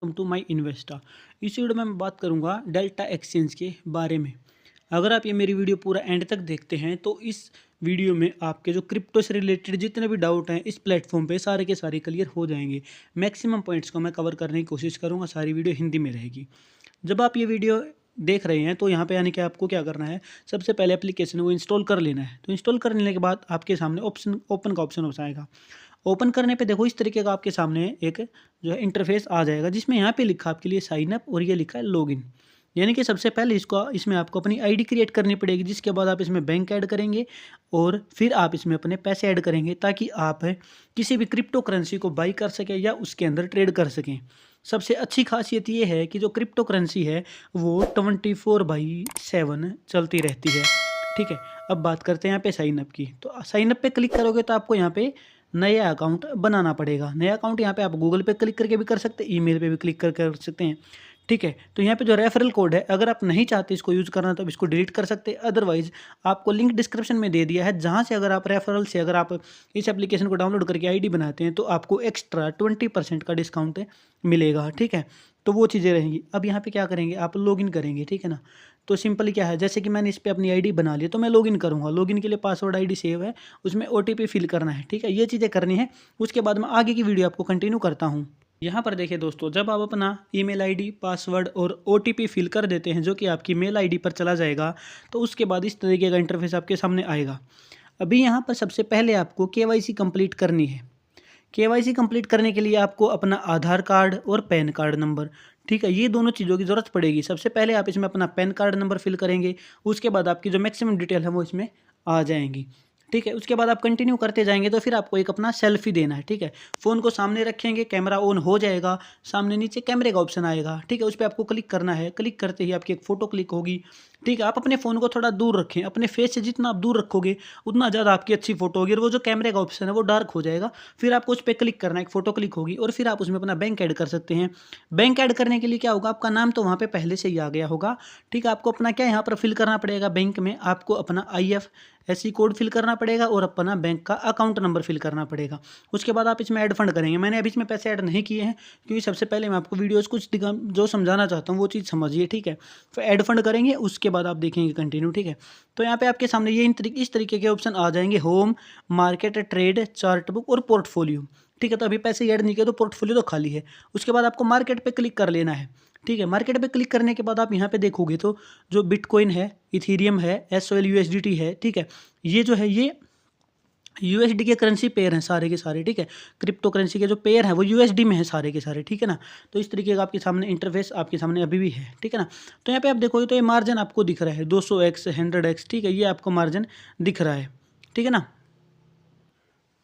Welcome to my इन्वेस्टा। इस video में मैं बात करूंगा डेल्टा एक्सचेंज के बारे में। अगर आप ये मेरी वीडियो पूरा एंड तक देखते हैं तो इस वीडियो में आपके जो क्रिप्टो से रिलेटेड जितने भी डाउट हैं इस प्लेटफॉर्म पे सारे के सारे क्लियर हो जाएंगे। मैक्सिमम पॉइंट्स को मैं कवर करने की कोशिश करूंगा। सारी वीडियो हिंदी में रहेगी। जब आप ये वीडियो देख रहे हैं तो यहाँ पे यानी कि आपको क्या करना है, सबसे पहले एप्लीकेशन वो इंस्टॉल कर लेना है। तो इंस्टॉल कर लेने के बाद आपके सामने ऑप्शन ओपन का ऑप्शन हो जाएगा। ओपन करने पे देखो इस तरीके का आपके सामने एक जो है इंटरफेस आ जाएगा, जिसमें यहाँ पे लिखा आपके लिए साइन अप और ये लिखा है लॉगिन। यानी कि सबसे पहले इसमें आपको अपनी आईडी क्रिएट करनी पड़ेगी, जिसके बाद आप इसमें बैंक ऐड करेंगे और फिर आप इसमें अपने पैसे ऐड करेंगे ताकि आप किसी भी क्रिप्टो करेंसी को बाई कर सकें या उसके अंदर ट्रेड कर सकें। सबसे अच्छी खासियत ये है कि जो क्रिप्टो करेंसी है वो 24/7 चलती रहती है। ठीक है, अब बात करते हैं यहाँ पे साइन अप की। तो साइन अप पे क्लिक करोगे तो आपको यहाँ पे नया अकाउंट बनाना पड़ेगा। नया अकाउंट यहाँ पे आप गूगल पे क्लिक करके भी कर सकते हैं, ईमेल पे भी क्लिक करके कर सकते हैं। ठीक है, तो यहाँ पे जो रेफरल कोड है, अगर आप नहीं चाहते इसको यूज़ करना तो आप इसको डिलीट कर सकते हैं। अदरवाइज आपको लिंक डिस्क्रिप्शन में दे दिया है, जहाँ से अगर आप रेफरल से अगर आप इस एप्लीकेशन को डाउनलोड करके आईडी बनाते हैं तो आपको एक्स्ट्रा 20% का डिस्काउंट मिलेगा। ठीक है, तो वो चीज़ें रहेंगी। अब यहाँ पे क्या करेंगे, आप लॉगिन करेंगे। ठीक है ना, तो सिंपली क्या है, जैसे कि मैंने इस पर अपनी आईडी बना ली तो मैं लॉगिन करूँगा। लॉगिन के लिए पासवर्ड आईडी सेव है, उसमें ओटीपी फिल करना है। ठीक है, ये चीज़ें करनी है। उसके बाद मैं आगे की वीडियो आपको कंटिन्यू करता हूँ। यहाँ पर देखिए दोस्तों, जब आप अपना ईमेल आईडी, पासवर्ड और ओटीपी फिल कर देते हैं, जो कि आपकी मेल आईडी पर चला जाएगा, तो उसके बाद इस तरीके का इंटरफेस आपके सामने आएगा। अभी यहाँ पर सबसे पहले आपको केवाईसी कंप्लीट करनी है। केवाईसी कंप्लीट करने के लिए आपको अपना आधार कार्ड और पैन कार्ड नंबर, ठीक है, ये दोनों चीज़ों की ज़रूरत पड़ेगी। सबसे पहले आप इसमें अपना पैन कार्ड नंबर फिल करेंगे, उसके बाद आपकी जो मैक्सिमम डिटेल है वो इसमें आ जाएंगी। ठीक है, उसके बाद आप कंटिन्यू करते जाएंगे तो फिर आपको एक अपना सेल्फी देना है। ठीक है, फ़ोन को सामने रखेंगे, कैमरा ऑन हो जाएगा, सामने नीचे कैमरे का ऑप्शन आएगा। ठीक है, उस पर आपको क्लिक करना है। क्लिक करते ही आपकी एक फ़ोटो क्लिक होगी। ठीक है, आप अपने फ़ोन को थोड़ा दूर रखें, अपने फेस से जितना आप दूर रखोगे उतना ज़्यादा आपकी अच्छी फ़ोटो होगी और वो जो कैमरे का ऑप्शन है वो डार्क हो जाएगा। फिर आपको उस पर क्लिक करना है, एक फ़ोटो क्लिक होगी और फिर आप उसमें अपना बैंक ऐड कर सकते हैं। बैंक ऐड करने के लिए क्या होगा, आपका नाम तो वहाँ पे पहले से ही आ गया होगा। ठीक है, आपको अपना क्या यहाँ पर फिल करना पड़ेगा, बैंक में आपको अपना IFSC कोड फिल करना पड़ेगा और अपना बैंक का अकाउंट नंबर फिल करना पड़ेगा। उसके बाद आप इसमें ऐड फंड करेंगे। मैंने अभी इसमें पैसे ऐड नहीं किए हैं क्योंकि सबसे पहले मैं आपको वीडियोज़ कुछ जो समझाना चाहता हूँ वो चीज़ समझिए। ठीक है, तो ऐड फंड करेंगे, उसके बाद आप देखेंगे कंटिन्यू। ठीक है, तो यहाँ पे आपके सामने ये इस तरीके के ऑप्शन आ जाएंगे, home, market, trade, chart book और पोर्टफोलियो। ठीक है, तो अभी पैसे ऐड नहीं किए तो पोर्टफोलियो तो खाली है। उसके बाद आपको मार्केट पे क्लिक कर लेना है। ठीक है, मार्केट पे क्लिक करने के बाद आप यहाँ पे देखोगे तो जो बिटकॉइन है, इथीरियम है, SOL USDT है। ठीक है, ये जो है ये USD के करेंसी पेयर हैं सारे के सारे। ठीक है, क्रिप्टो करेंसी के जो पेयर हैं वो USD में है सारे के सारे। ठीक है ना, तो इस तरीके का आपके सामने इंटरफेस आपके सामने अभी भी है। ठीक है ना, तो यहाँ पे आप देखोगे तो ये मार्जिन आपको दिख रहा है 200x 100x। ठीक है, ये आपको मार्जिन दिख रहा है। ठीक है ना,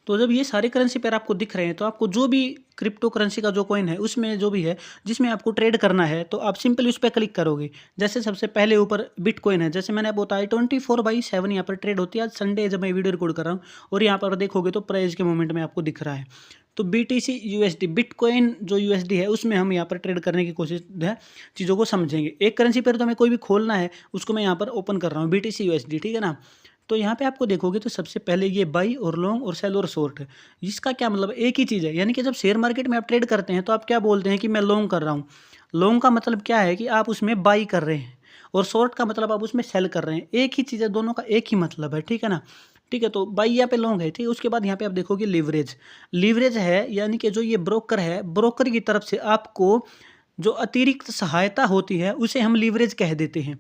तो जब ये सारे करेंसी पेयर आपको दिख रहे हैं तो आपको जो भी क्रिप्टो करेंसी का जो कॉइन है उसमें जो भी है जिसमें आपको ट्रेड करना है तो आप सिंपली उस पर क्लिक करोगे। जैसे सबसे पहले ऊपर बिटकॉइन है, जैसे मैंने आपको बताया 24/7 यहाँ पर ट्रेड होती है। आज संडे है जब मैं वीडियो रिकॉर्ड कर रहा हूँ और यहाँ पर देखोगे तो प्राइस के मोमेंट में आपको दिख रहा है। तो BTC USD बिटकॉइन जो USD है उसमें हम यहाँ पर ट्रेड करने की कोशिश है, चीज़ों को समझेंगे। एक करेंसी पेयर तो हमें कोई भी खोलना है, उसको मैं यहाँ पर ओपन कर रहा हूँ, BTC USD। ठीक है ना, तो यहाँ पे आपको देखोगे तो सबसे पहले ये बाई और लॉन्ग और सेल और शॉर्ट है। इसका क्या मतलब, एक ही चीज़ है। यानी कि जब शेयर मार्केट में आप ट्रेड करते हैं तो आप क्या बोलते हैं कि मैं लॉन्ग कर रहा हूँ। लॉन्ग का मतलब क्या है कि आप उसमें बाई कर रहे हैं और शॉर्ट का मतलब आप उसमें सेल कर रहे हैं। एक ही चीज़ है, दोनों का एक ही मतलब है। ठीक है ना, ठीक है, तो बाई यहाँ पे लॉन्ग है। ठीक है, उसके बाद यहाँ पे आप देखोगे लीवरेज। लीवरेज है यानी कि जो ये ब्रोकर है, ब्रोकर की तरफ से आपको जो अतिरिक्त सहायता होती है उसे हम लीवरेज कह देते हैं।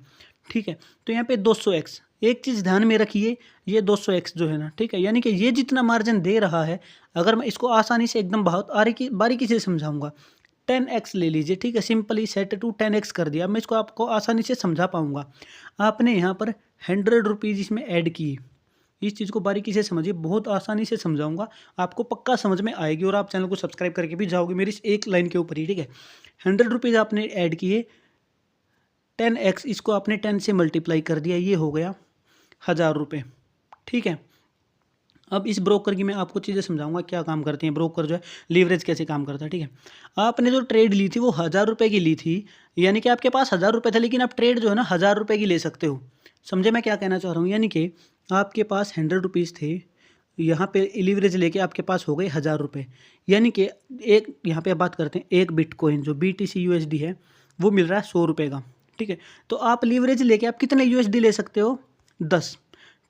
ठीक है, तो यहाँ पे 200x, एक चीज़ ध्यान में रखिए, ये 200x जो है ना, ठीक है, यानी कि ये जितना मार्जिन दे रहा है, अगर मैं इसको आसानी से एकदम बहुत बारीकी से समझाऊंगा, 10x ले लीजिए। ठीक है, सिंपली सेट टू 10x कर दिया। मैं इसको आपको आसानी से समझा पाऊंगा। आपने यहाँ पर 100 रुपीज़ इसमें ऐड किए। इस चीज़ को बारीकी से समझिए, बहुत आसानी से समझाऊंगा, आपको पक्का समझ में आएगी और आप चैनल को सब्सक्राइब करके भी जाओगे मेरी इस एक लाइन के ऊपर ही। ठीक है, 100 रुपीज़ आपने ऐड किए, 10x इसको आपने 10 से मल्टीप्लाई कर दिया, ये हो गया 1000 रुपये। ठीक है, अब इस ब्रोकर की मैं आपको चीज़ें समझाऊंगा क्या काम करते हैं ब्रोकर, जो है लीवरेज कैसे काम करता है। ठीक है, आपने जो ट्रेड ली थी वो 1000 रुपये की ली थी, यानी कि आपके पास 1000 रुपये थे, लेकिन आप ट्रेड जो है ना 1000 रुपये की ले सकते हो। समझे मैं क्या कहना चाह रहा हूँ, यानी कि आपके पास 100 रुपीज़ थे, यहाँ पे लीवरेज लेके आपके पास हो गए 1000 रुपये, यानी कि एक यहाँ पे बात करते हैं, एक बिटकॉइन जो BTC USD है वो मिल रहा है 100 रुपये का, ठीक है। तो आप लीवरेज लेके आप कितने USD ले सकते हो? 10,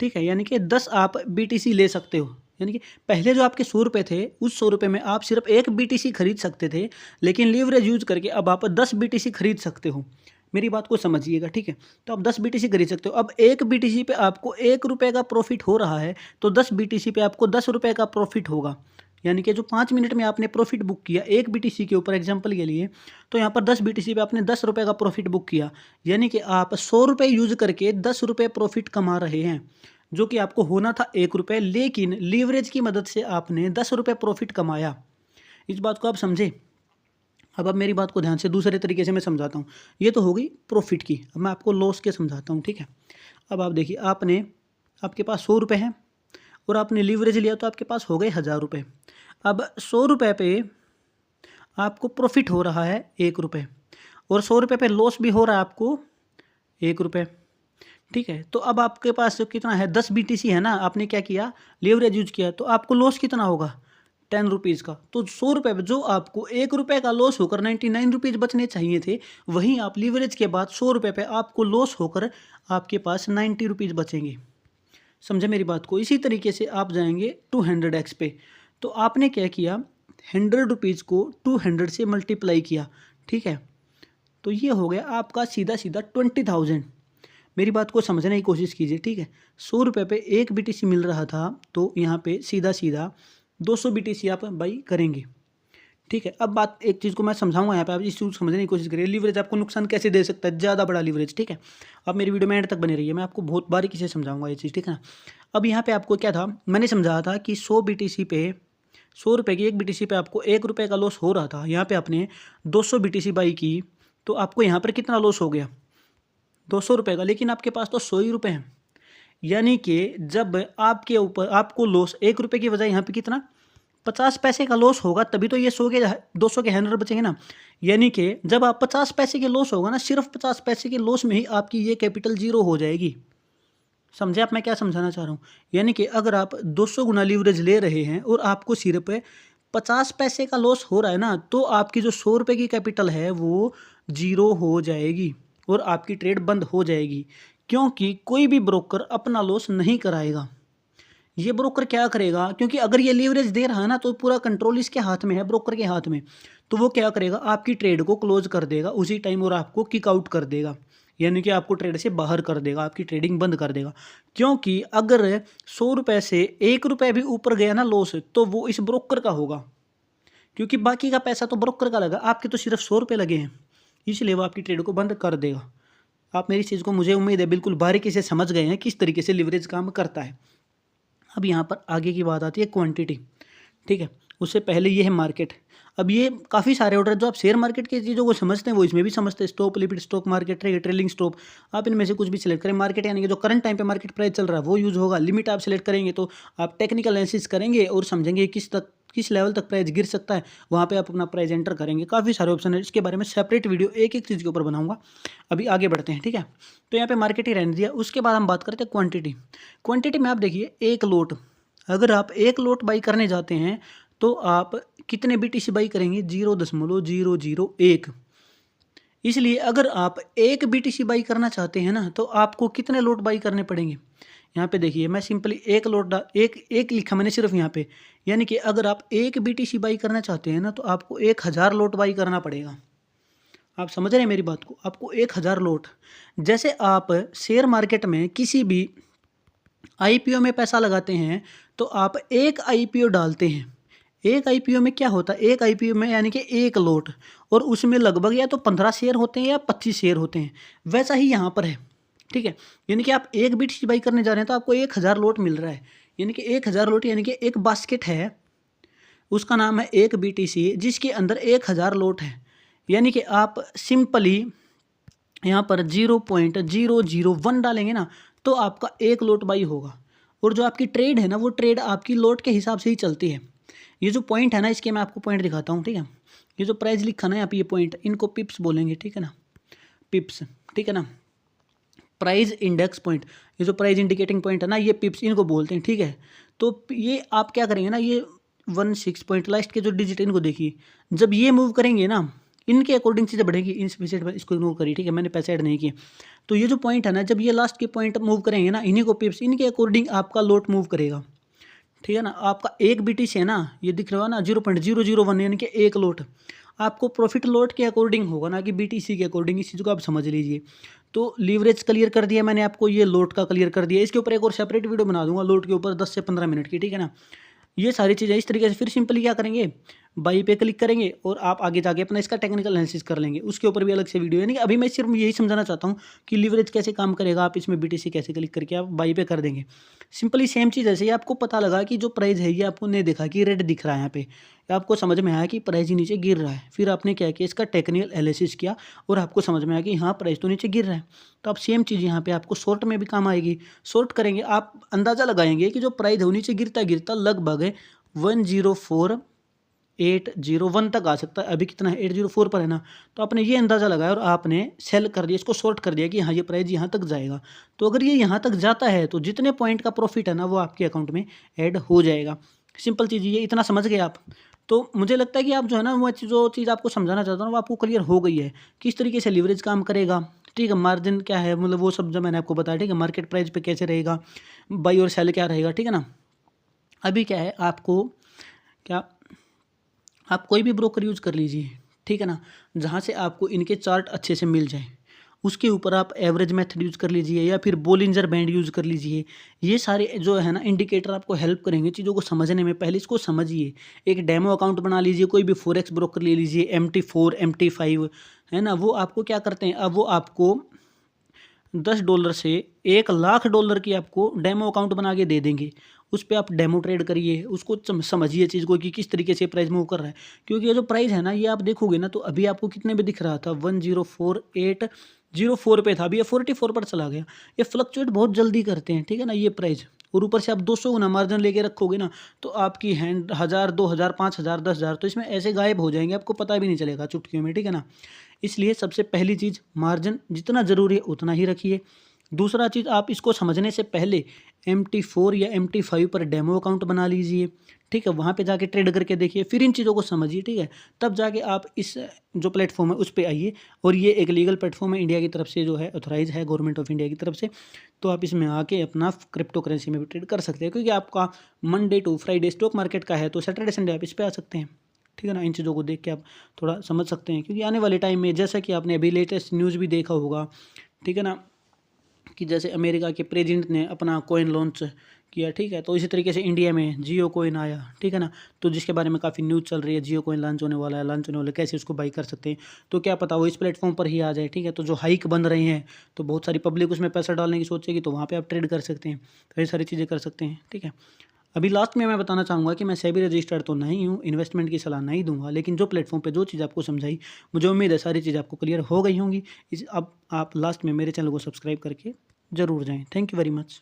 ठीक है, यानी कि 10 आप BTC ले सकते हो। यानी कि पहले जो आपके 100 रुपये थे, उस 100 रुपये में आप सिर्फ एक BTC खरीद सकते थे, लेकिन लीवरेज यूज करके अब आप 10 BTC खरीद सकते हो। मेरी बात को समझिएगा, ठीक है। तो आप 10 BTC खरीद सकते हो। अब एक BTC पे आपको 1 रुपये का प्रॉफिट हो रहा है, तो 10 BTC पे आपको 10 रुपये का प्रॉफिट होगा। यानी कि जो 5 मिनट में आपने प्रॉफिट बुक किया एक BTC के ऊपर एग्जाम्पल के लिए, तो यहाँ पर 10 BTC पे आपने 10 रुपये का प्रॉफिट बुक किया, यानी कि आप 100 रुपये यूज करके 10 रुपये प्रॉफिट कमा रहे हैं, जो कि आपको होना था 1 रुपये, लेकिन लीवरेज की मदद से आपने 10 रुपये प्रॉफिट कमाया। इस बात को आप समझे। अब आप मेरी बात को ध्यान से दूसरे तरीके से मैं समझाता हूँ। ये तो होगी प्रॉफिट की, अब मैं आपको लॉस के समझाता हूँ, ठीक है। अब आप देखिए, आपके पास 100 रुपये हैं और आपने लीवरेज लिया तो आपके पास हो गए 1000 रुपये। अब 100 रुपये पे आपको प्रॉफिट हो रहा है 1 रुपये और 100 रुपये पे लॉस भी हो रहा है आपको 1 रुपये, ठीक है। तो अब आपके पास कितना है? 10 BTC है ना, आपने क्या किया? लीवरेज यूज किया, तो आपको लॉस कितना होगा? 10 रुपीज़ का। तो 100 रुपये पे जो आपको 1 रुपये का लॉस होकर 99 रुपीज़ बचने चाहिए थे, वहीं आप लीवरेज के बाद 100 रुपये पे आपको लॉस होकर आपके पास 90 रुपीज़ बचेंगे। समझे मेरी बात को? इसी तरीके से आप जाएंगे 200x पे, तो आपने क्या किया? 100 रुपीज़ को 200 से मल्टीप्लाई किया, ठीक है। तो ये हो गया आपका सीधा सीधा 20,000। मेरी बात को समझने की कोशिश कीजिए, ठीक है। 100 रुपये पे एक BTC मिल रहा था, तो यहाँ पे सीधा सीधा 200 BTC आप बाई करेंगे, ठीक है। अब बात एक चीज़ को मैं समझाऊंगा यहाँ पे, आप इस चीज़ समझने की कोशिश करिए। लीवरेज आपको नुकसान कैसे दे सकता है, ज़्यादा बड़ा लीवरेज, ठीक है। अब मेरी वीडियो में एंड तक बने रहिए, मैं आपको बहुत बारीकी से समझाऊंगा ये चीज़, ठीक है ना। अब यहाँ पे आपको क्या था, मैंने समझाया था कि 100 BTC पे 100 रुपये की एक BTC पे आपको 1 रुपये का लॉस हो रहा था। यहाँ पे आपने 200 BTC बाई की, तो आपको यहाँ पर कितना लॉस हो गया? 200 रुपये का, लेकिन आपके पास तो 100 ही रुपये हैं। यानी कि जब आपके ऊपर आपको लॉस 1 रुपये की बजाय यहाँ पे कितना 50 पैसे का लॉस होगा, तभी तो ये 200 के 100 बचेंगे ना। यानी कि जब आप 50 पैसे के लॉस होगा ना, सिर्फ 50 पैसे के लॉस में ही आपकी ये कैपिटल जीरो हो जाएगी। समझे आप मैं क्या समझाना चाह रहा हूँ? यानी कि अगर आप 200 गुना लीवरेज ले रहे हैं और आपको सिर्फ 50 पैसे का लॉस हो रहा है ना, तो आपकी जो 100 रुपये की कैपिटल है वो जीरो हो जाएगी और आपकी ट्रेड बंद हो जाएगी, क्योंकि कोई भी ब्रोकर अपना लॉस नहीं कराएगा। ये ब्रोकर क्या करेगा, क्योंकि अगर ये लीवरेज दे रहा है ना, तो पूरा कंट्रोल इसके हाथ में है, ब्रोकर के हाथ में। तो वो क्या करेगा, आपकी ट्रेड को क्लोज कर देगा उसी टाइम और आपको किक आउट कर देगा, यानी कि आपको ट्रेड से बाहर कर देगा, आपकी ट्रेडिंग बंद कर देगा। क्योंकि अगर 100 रुपये से 1 रुपये भी ऊपर गया ना लॉस, तो वो इस ब्रोकर का होगा, क्योंकि बाकी का पैसा तो ब्रोकर का लगा, आपके तो सिर्फ 100 रुपये लगे हैं, इसलिए वो आपकी ट्रेड को बंद कर देगा। आप मेरी चीज़ को, मुझे उम्मीद है, बिल्कुल बारीकी से समझ गए हैं किस तरीके से लीवरेज काम करता है। अब यहाँ पर आगे की बात आती है क्वांटिटी, ठीक है। उससे पहले ये है मार्केट। अब ये काफ़ी सारे ऑर्डर जो आप शेयर मार्केट की चीज़ों को समझते हैं वो इसमें भी समझते हैं। Stop limit, stock market, trailing stop, आप इनमें से कुछ भी सिलेक्ट करें। मार्केट यानी कि जो करंट टाइम पे मार्केट प्राइस चल रहा है वो यूज़ होगा। लिमिट आप सिलेक्ट करेंगे तो आप टेक्निकल एनालिसिस करेंगे और समझेंगे किस लेवल तक प्राइस गिर सकता है, वहाँ पे आप अपना प्राइस एंटर करेंगे। काफ़ी सारे ऑप्शन है, इसके बारे में सेपरेट वीडियो एक एक चीज़ के ऊपर बनाऊंगा। अभी आगे बढ़ते हैं, ठीक है। तो यहाँ पे मार्केट ही रहने दिया। उसके बाद हम बात करते हैं क्वांटिटी। क्वांटिटी में आप देखिए, एक लोट, अगर आप एक लोट बाई करने जाते हैं तो आप कितने BTC बाई करेंगे? 0.001। इसलिए अगर आप एक BTC बाई करना चाहते हैं ना, तो आपको कितने लोट बाई करने पड़ेंगे? यहाँ पे देखिए, मैं सिंपली एक लोट एक लिखा मैंने सिर्फ यहाँ पे, यानी कि अगर आप एक BTC बाई करना चाहते हैं ना, तो आपको 1000 लोट बाई करना पड़ेगा। आप समझ रहे हैं मेरी बात को? आपको 1000 लोट। जैसे आप शेयर मार्केट में किसी भी IPO में पैसा लगाते हैं, तो आप एक IPO डालते हैं। एक IPO में क्या होता है, एक IPO में यानी कि एक लोट, और उसमें लगभग या तो 15 शेयर होते हैं या 25 शेयर होते हैं। वैसा ही यहाँ पर है, ठीक है। यानी कि आप एक BTC बाई करने जा रहे हैं तो आपको 1000 लोट मिल रहा है, यानी कि 1000 लोट, यानी कि एक बास्केट है, उसका नाम है एक BTC, जिसके अंदर 1000 लोट है। यानी कि आप सिंपली यहाँ पर 0.001 डालेंगे ना, तो आपका एक लोट बाई होगा। और जो आपकी ट्रेड है ना, वो ट्रेड आपकी लोट के हिसाब से ही चलती है। ये जो पॉइंट है ना, इसके मैं आपको पॉइंट दिखाता हूँ, ठीक है। ये जो प्राइस लिखा ना यहाँ पे, ये पॉइंट, इनको पिप्स बोलेंगे, ठीक है ना, पिप्स, ठीक है ना। प्राइस इंडेक्स पॉइंट, ये जो प्राइस इंडिकेटिंग पॉइंट है ना, ये पिप्स इनको बोलते हैं, ठीक है। तो ये आप क्या करेंगे ना, ये 16 पॉइंट लास्ट के जो डिजिट इनको देखिए, जब ये मूव करेंगे ना, इनके अकॉर्डिंग चीज़ें बढ़ेगी। इन विजिट पर इसको इग्नोर करिए, ठीक है, मैंने पैसे ऐड नहीं किए। तो ये जो पॉइंट है ना, जब ये लास्ट के पॉइंट मूव करेंगे ना, इन्हीं को पिप्स, इनके अकॉर्डिंग आपका लोट मूव करेगा, ठीक है ना। आपका एक BTC है ना, ये दिख रहा है ना 0.001, यानी कि एक लोट आपको प्रॉफिट लोट के अकॉर्डिंग होगा ना कि BTC के अकॉर्डिंग। इस चीज़ को आप समझ लीजिए। तो लीवरेज क्लियर कर दिया मैंने आपको, ये लोट का क्लियर कर दिया। इसके ऊपर एक और सेपरेट वीडियो बना दूंगा लोट के ऊपर 10 से 15 मिनट की, ठीक है ना। ये सारी चीज़ें इस तरीके से। फिर सिंपली क्या करेंगे, बाई पे क्लिक करेंगे और आप आगे जाके अपना इसका टेक्निकल एनालिसिस कर लेंगे, उसके ऊपर भी अलग से वीडियो है। यानी कि अभी मैं सिर्फ यही समझाना चाहता हूँ कि लीवरेज कैसे काम करेगा, आप इसमें BTC कैसे क्लिक करके आप बाई पे कर देंगे। सिंपली सेम चीज़ ऐसे ही आपको पता लगा कि जो प्राइस है ये आपको नहीं देखा कि रेड दिख रहा है यहाँ पे, आपको समझ में आया कि प्राइस ही नीचे गिर रहा है। फिर आपने क्या किया, इसका टेक्निकल एनालिसिस किया और आपको समझ में आया कि हाँ प्राइस तो नीचे गिर रहा है। तो आप सेम चीज़ यहाँ पे आपको शॉर्ट में भी काम आएगी। शॉर्ट करेंगे, आप अंदाज़ा लगाएंगे कि जो प्राइस है वो नीचे गिरता गिरता लगभग 104,801 तक आ सकता है। अभी कितना है, 804 पर है ना। तो आपने ये अंदाज़ा लगाया और आपने सेल कर दिया, इसको शॉर्ट कर दिया कि हाँ ये प्राइस यहाँ तक जाएगा। तो अगर ये यहाँ तक जाता है तो जितने पॉइंट का प्रॉफिट है ना वो आपके अकाउंट में ऐड हो जाएगा। सिंपल चीज़ ये, इतना समझ गए आप। तो मुझे लगता है कि आप जो है ना, वो जो चीज़ आपको समझाना चाहता हूँ वो आपको क्लियर हो गई है, किस तरीके से लीवरेज काम करेगा, ठीक है। मार्जिन क्या है, मतलब वो सब जो मैंने आपको बताया, ठीक है। मार्केट प्राइस पे कैसे रहेगा, बाई और सेल क्या रहेगा, ठीक है ना। अभी क्या है, आपको क्या, आप कोई भी ब्रोकर यूज़ कर लीजिए, ठीक है ना, जहाँ से आपको इनके चार्ट अच्छे से मिल जाए। उसके ऊपर आप एवरेज मेथड यूज़ कर लीजिए या फिर बोलिंजर बैंड यूज़ कर लीजिए। ये सारे जो है ना इंडिकेटर आपको हेल्प करेंगे चीज़ों को समझने में। पहले इसको समझिए, एक डेमो अकाउंट बना लीजिए, कोई भी फॉरेक्स ब्रोकर ले लीजिए, MT4 MT5 है ना। वो आपको क्या करते हैं, अब वो आपको $10 से $1,00,000 की आपको डेमो अकाउंट बना के दे देंगे। उस पे आप डेमो ट्रेड करिए, उसको समझिए चीज़ को कि किस तरीके से प्राइस मूव कर रहा है। क्योंकि ये जो प्राइस है ना, ये आप देखोगे ना, तो अभी आपको कितने पे दिख रहा था, 104,804 पे था, अभी ये 44 पर चला गया। ये फ्लक्चुएट बहुत जल्दी करते हैं, ठीक है ना, ये प्राइस। और ऊपर से आप 200 गुना मार्जिन लेके रखोगे ना, तो आपकी हैंड 1000 2000 5000 10,000 तो इसमें ऐसे गायब हो जाएंगे, आपको पता भी नहीं चलेगा चुटकियों में, ठीक है ना। इसलिए सबसे पहली चीज़, मार्जिन जितना ज़रूरी है उतना ही रखिए। दूसरा चीज़, आप इसको समझने से पहले MT4 या MT5 पर डेमो अकाउंट बना लीजिए, ठीक है। वहाँ पे जाके ट्रेड करके देखिए, फिर इन चीज़ों को समझिए, ठीक है। तब जाके आप इस जो प्लेटफॉर्म है उस पे आइए। और ये एक लीगल प्लेटफॉर्म है, इंडिया की तरफ से जो है ऑथराइज है, गवर्नमेंट ऑफ इंडिया की तरफ से। तो आप इसमें आके अपना क्रिप्टो करेंसी में भी ट्रेड कर सकते हैं, क्योंकि आपका Monday to Friday stock market का है, तो सैटरडे संडे आप इस पर आ सकते हैं, ठीक है ना। इन चीज़ों को देख के आप थोड़ा समझ सकते हैं, क्योंकि आने वाले टाइम में जैसा कि आपने अभी लेटेस्ट न्यूज़ भी देखा होगा, ठीक है ना, कि जैसे अमेरिका के प्रेसिडेंट ने अपना कॉइन लॉन्च किया, ठीक है। तो इसी तरीके से इंडिया में जियो कॉइन आया, ठीक है ना। तो जिसके बारे में काफ़ी न्यूज़ चल रही है, जियो कॉइन लॉन्च होने वाला है, लॉन्च होने वाला है, कैसे उसको बाई कर सकते हैं। तो क्या पता वो इस प्लेटफॉर्म पर ही आ जाए, ठीक है। तो जो हाइक बन रही हैं, तो बहुत सारी पब्लिक उसमें पैसा डालने की सोचेगी, तो वहाँ पर आप ट्रेड कर सकते हैं, तो ये सारी चीज़ें कर सकते हैं, ठीक है। अभी लास्ट में मैं बताना चाहूँगा कि मैं सेबी रजिस्टर्ड तो नहीं हूँ, इन्वेस्टमेंट की सलाह नहीं दूंगा, लेकिन जो प्लेटफॉर्म पे जो चीज़ आपको समझाई, मुझे उम्मीद है सारी चीज़ आपको क्लियर हो गई होंगी। अब आप लास्ट में मेरे चैनल को सब्सक्राइब करके ज़रूर जाएं। Thank you very much.